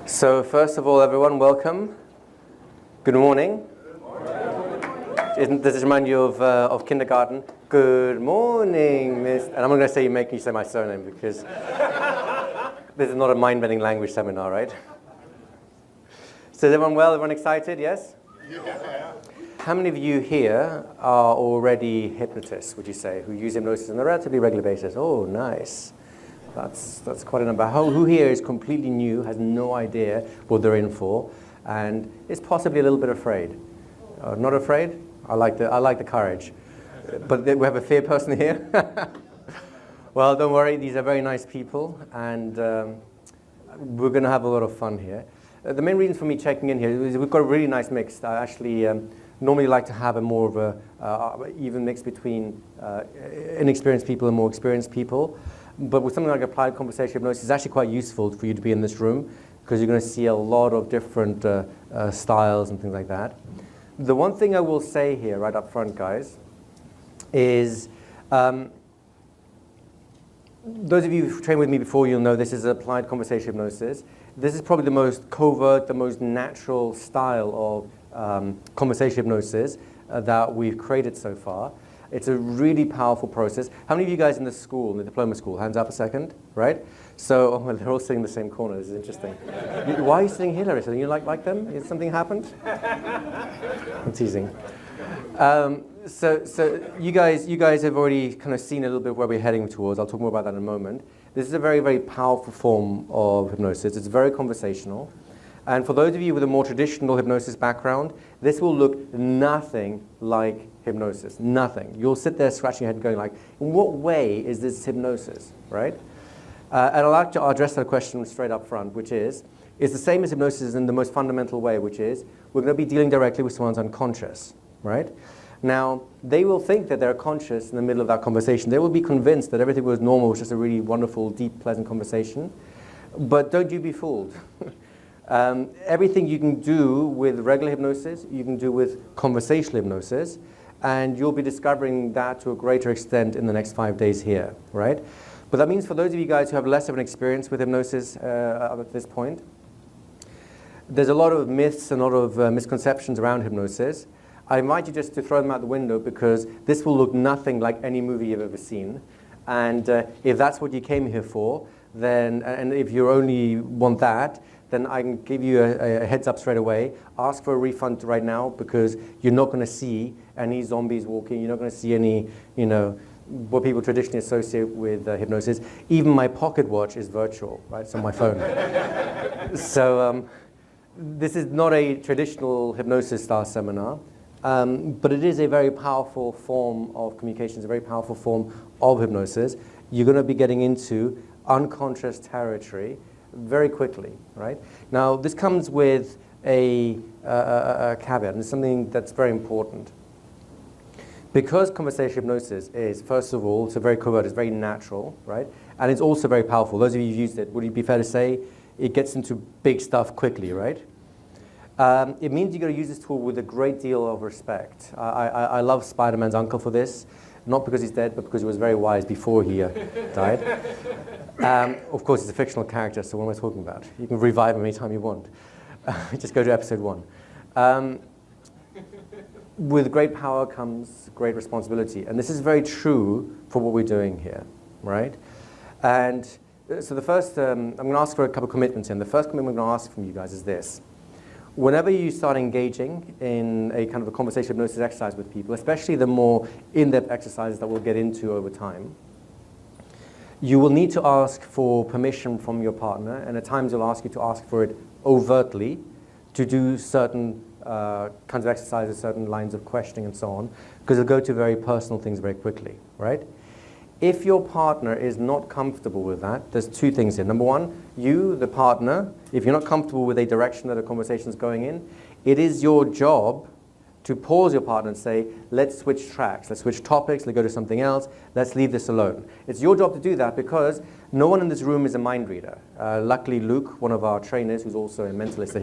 So first of all, everyone, welcome. Good morning. Does this remind you of kindergarten? Good morning, Miss. And I'm not going to say you make me say my surname because this is not a mind-bending language seminar, right? So is everyone well? Everyone excited? Yes? Yeah. How many of you here are already hypnotists, would you say, who use hypnosis on a relatively regular basis? Oh, nice. That's quite a number. Who here is completely new, has no idea what they're in for, and is possibly a little bit afraid? Not afraid? I like the courage. But we have a fear person here. Well, don't worry. These are very nice people, and we're going to have a lot of fun here. The main reason for me checking in here is we've got a really nice mix. I actually normally like to have a more of a even mix between inexperienced people and more experienced people. But with something like applied conversation hypnosis, it's actually quite useful for you to be in this room because you're going to see a lot of different styles and things like that. The one thing I will say here right up front, guys, is those of you who've trained with me before, you'll know this is applied conversation hypnosis. This is probably the most covert, the most natural style of conversation hypnosis that we've created so far. It's a really powerful process. How many of you guys in the school, in the diploma school, hands up a second, right? So, well, they're all sitting in the same corner. This is interesting. Why are you sitting here, Larissa? You like them? Has something happened? I'm teasing. So you guys have already kind of seen a little bit of where we're heading towards. I'll talk more about that in a moment. This is a very, very powerful form of hypnosis. It's very conversational. And for those of you with a more traditional hypnosis background, this will look nothing like hypnosis. Nothing. You'll sit there scratching your head going like, in what way is this hypnosis, right? And I'd like to address that question straight up front, which is, it's the same as hypnosis in the most fundamental way, which is, we're going to be dealing directly with someone's unconscious, right? Now, they will think that they're conscious in the middle of that conversation. They will be convinced that everything was normal, it was just a really wonderful, deep, pleasant conversation. But don't you be fooled. Everything you can do with regular hypnosis, you can do with conversational hypnosis, and you'll be discovering that to a greater extent in the next 5 days here, right? But that means for those of you guys who have less of an experience with hypnosis at this point, there's a lot of myths and a lot of misconceptions around hypnosis. I invite you just to throw them out the window because this will look nothing like any movie you've ever seen. And if that's what you came here for, then, and if you only want that, then I can give you a heads up straight away. Ask for a refund right now because you're not going to see any zombies walking. You're not going to see any, what people traditionally associate with hypnosis. Even my pocket watch is virtual, right? It's on my phone. So this is not a traditional hypnosis style seminar, but it is a very powerful form of communication. It's a very powerful form of hypnosis. You're going to be getting into unconscious territory very quickly, right? Now, this comes with a caveat, and it's something that's very important. Because conversation hypnosis is, first of all, it's a very covert, it's very natural, right? And it's also very powerful. Those of you who've used it, would it be fair to say it gets into big stuff quickly, right? It means you've got to use this tool with a great deal of respect. I love Spider-Man's uncle for this. Not because he's dead, but because he was very wise before he died. Of course, he's a fictional character, so what am I talking about? You can revive him anytime you want. Just go to episode 1. With great power comes great responsibility. And this is very true for what we're doing here, right? And so the first, I'm going to ask for a couple of commitments here. And the first commitment I'm going to ask from you guys is this. Whenever you start engaging in a kind of a conversation hypnosis exercise with people, especially the more in-depth exercises that we'll get into over time, you will need to ask for permission from your partner, and at times you'll ask you to ask for it overtly to do certain kinds of exercises, certain lines of questioning and so on, because it'll go to very personal things very quickly, right? If your partner is not comfortable with that, there's two things here. Number one, you, the partner, if you're not comfortable with a direction that a conversation is going in, it is your job to pause your partner and say, let's switch tracks, let's switch topics, let's go to something else, let's leave this alone. It's your job to do that because no one in this room is a mind reader. Luckily, Luke, one of our trainers, who's also a mentalist,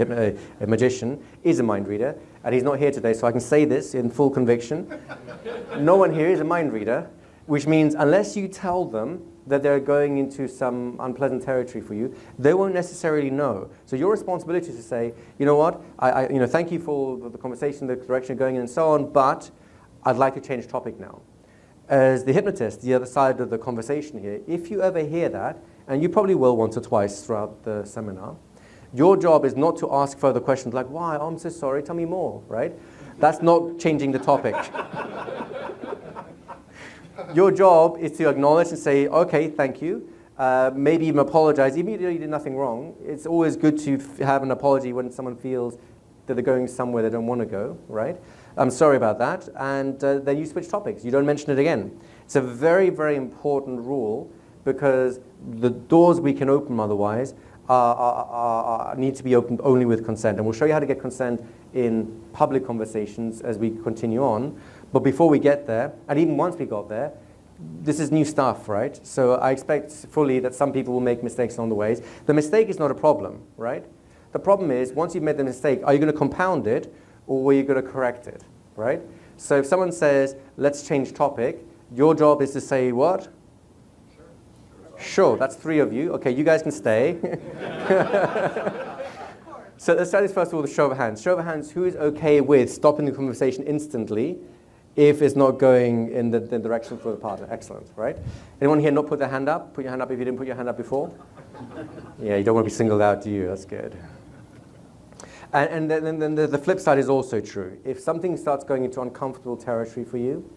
a magician, is a mind reader, and he's not here today, so I can say this in full conviction. No one here is a mind reader. Which means unless you tell them that they're going into some unpleasant territory for you, they won't necessarily know. So your responsibility is to say, you know what, thank you for the conversation, the direction you're going in and so on, but I'd like to change topic now. As the hypnotist, the other side of the conversation here, if you ever hear that, and you probably will once or twice throughout the seminar, your job is not to ask further questions like, why, oh, I'm so sorry, tell me more, right? That's not changing the topic. Your job is to acknowledge and say, okay, thank you. Maybe even apologize, even if you did nothing wrong. It's always good to have an apology when someone feels that they're going somewhere they don't want to go, right? I'm sorry about that. And then you switch topics. You don't mention it again. It's a very, very important rule because the doors we can open otherwise need to be opened only with consent. And we'll show you how to get consent in public conversations as we continue on. But before we get there, and even once we got there, this is new stuff, right? So I expect fully that some people will make mistakes on the ways. The mistake is not a problem, right? The problem is, once you've made the mistake, are you going to compound it or are you going to correct it, right? So if someone says, let's change topic, your job is to say what? Sure, that's 3 of you. Okay, you guys can stay. So let's start this first of all with a show of hands. Show of hands, who is okay with stopping the conversation instantly if it's not going in the direction for the partner? Excellent, right? Anyone here not put their hand up? Put your hand up if you didn't put your hand up before. Yeah, you don't want to be singled out, do you? That's good. And then the flip side is also true. If something starts going into uncomfortable territory for you,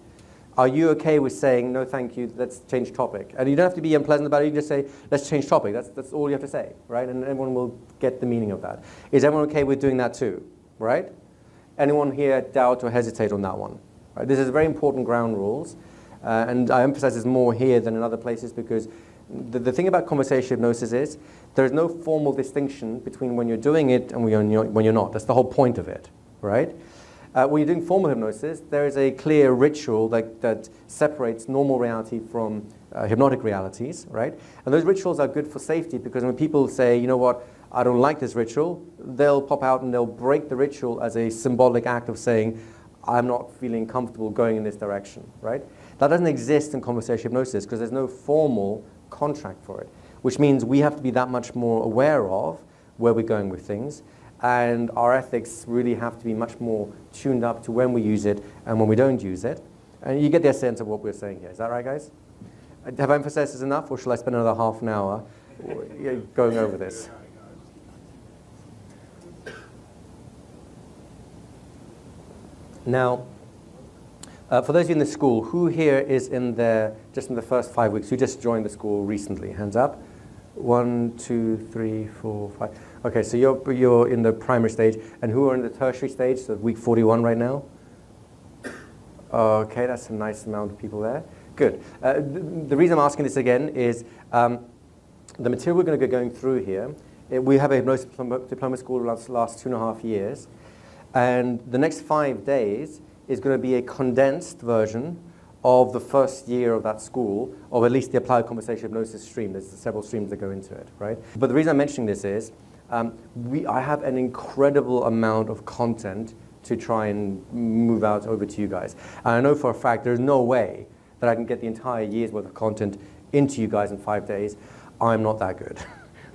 are you okay with saying, no, thank you, let's change topic? And you don't have to be unpleasant about it, you can just say, let's change topic. That's all you have to say, right? And everyone will get the meaning of that. Is everyone okay with doing that too, right? Anyone here doubt or hesitate on that one? Right? This is very important ground rules. And I emphasize this more here than in other places because the thing about conversation hypnosis is there is no formal distinction between when you're doing it and when you're not. That's the whole point of it, right? When you're doing formal hypnosis, there is a clear ritual that separates normal reality from hypnotic realities, right? And those rituals are good for safety because when people say, you know what, I don't like this ritual, they'll pop out and they'll break the ritual as a symbolic act of saying, I'm not feeling comfortable going in this direction, right? That doesn't exist in conversation hypnosis because there's no formal contract for it, which means we have to be that much more aware of where we're going with things. And our ethics really have to be much more tuned up to when we use it and when we don't use it. And you get the sense of what we're saying here. Is that right, guys? Have I emphasized this enough, or shall I spend another half an hour going over this? Now, for those of you in the school, who here is just in the first 5 weeks? Who just joined the school recently? Hands up. 1, 2, 3, 4, 5. Okay, so you're in the primary stage, and who are in the tertiary stage? So week 41 right now. Okay, that's a nice amount of people there. Good. The reason I'm asking this again is the material we're going to go going through here. We have a hypnosis diploma school that lasts 2.5 years, and the next 5 days is going to be a condensed version of the first year of that school, or at least the applied conversation hypnosis stream. There's several streams that go into it, right? But the reason I'm mentioning this is I have an incredible amount of content to try and move out over to you guys. And I know for a fact there's no way that I can get the entire year's worth of content into you guys in 5 days. I'm not that good,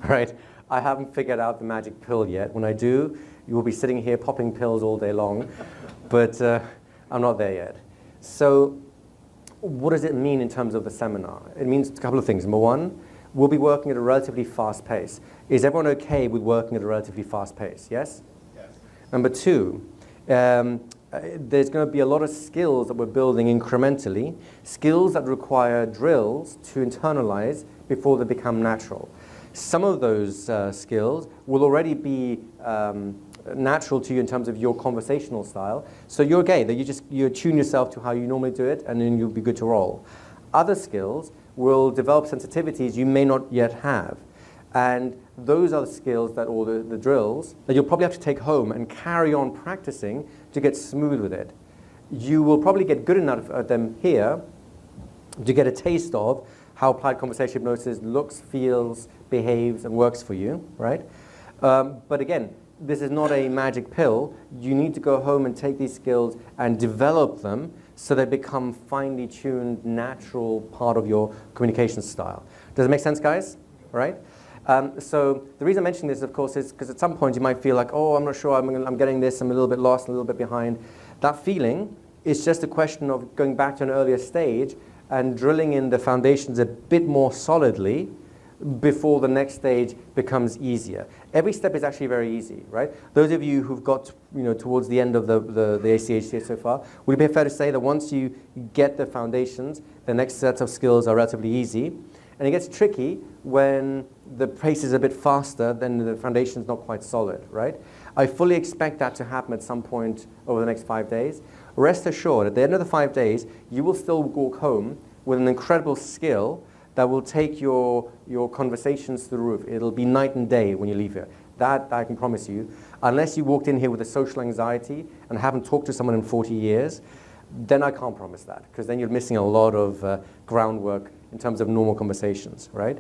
right? I haven't figured out the magic pill yet. When I do, you will be sitting here popping pills all day long, but I'm not there yet. So what does it mean in terms of the seminar? It means a couple of things. Number one, we'll be working at a relatively fast pace. Is everyone okay with working at a relatively fast pace? Yes? Yes. Number two, there's going to be a lot of skills that we're building incrementally, skills that require drills to internalize before they become natural. Some of those skills will already be natural to you in terms of your conversational style. So you're okay, that you tune yourself to how you normally do it, and then you'll be good to roll. Other skills will develop sensitivities you may not yet have. And those are the skills or the drills that you'll probably have to take home and carry on practicing to get smooth with it. You will probably get good enough at them here to get a taste of how applied conversation hypnosis looks, feels, behaves, and works for you, right? But again, this is not a magic pill. You need to go home and take these skills and develop them so they become finely tuned, natural part of your communication style. Does it make sense, guys? Right? So the reason I mention this, of course, is because at some point you might feel like, oh, I'm not sure, I'm getting this, I'm a little bit lost, a little bit behind. That feeling is just a question of going back to an earlier stage and drilling in the foundations a bit more solidly before the next stage becomes easier. Every step is actually very easy, right? Those of you who've got towards the end of the ACHC so far, would it be fair to say that once you get the foundations, the next set of skills are relatively easy? And it gets tricky when the pace is a bit faster, then the foundation's not quite solid, right? I fully expect that to happen at some point over the next 5 days. Rest assured, at the end of the 5 days, you will still walk home with an incredible skill that will take your conversations to the roof. It'll be night and day when you leave here. That I can promise you. Unless you walked in here with a social anxiety and haven't talked to someone in 40 years, then I can't promise that, because then you're missing a lot of groundwork in terms of normal conversations, right?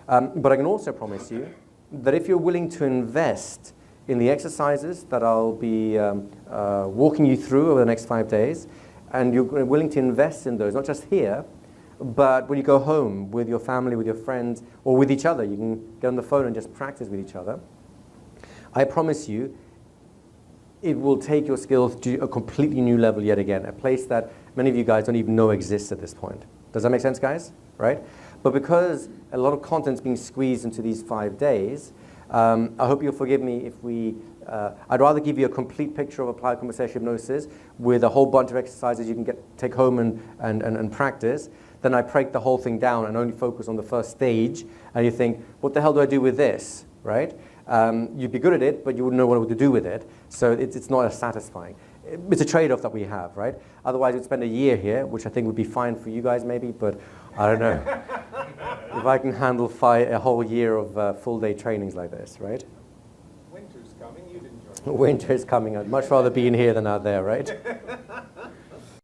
But I can also promise you that if you're willing to invest in the exercises that I'll be walking you through over the next 5 days, and you're willing to invest in those, not just here, but when you go home with your family, with your friends, or with each other, you can get on the phone and just practice with each other, I promise you it will take your skills to a completely new level yet again, a place that many of you guys don't even know exists at this point. Does that make sense, guys? Right? But because a lot of content's being squeezed into these 5 days, I hope you'll forgive me if I'd rather give you a complete picture of applied conversation hypnosis with a whole bunch of exercises you can take home and practice, than I break the whole thing down and only focus on the first stage, and you think, what the hell do I do with this, right? You'd be good at it, but you wouldn't know what to do with it, so it's not as satisfying. It's a trade-off that we have, right? Otherwise, we'd spend a year here, which I think would be fine for you guys maybe, but I don't know. If I can handle a whole year of full-day trainings like this, right? Winter's coming, you'd enjoy it. Winter is coming. I'd much rather be in here than out there, right?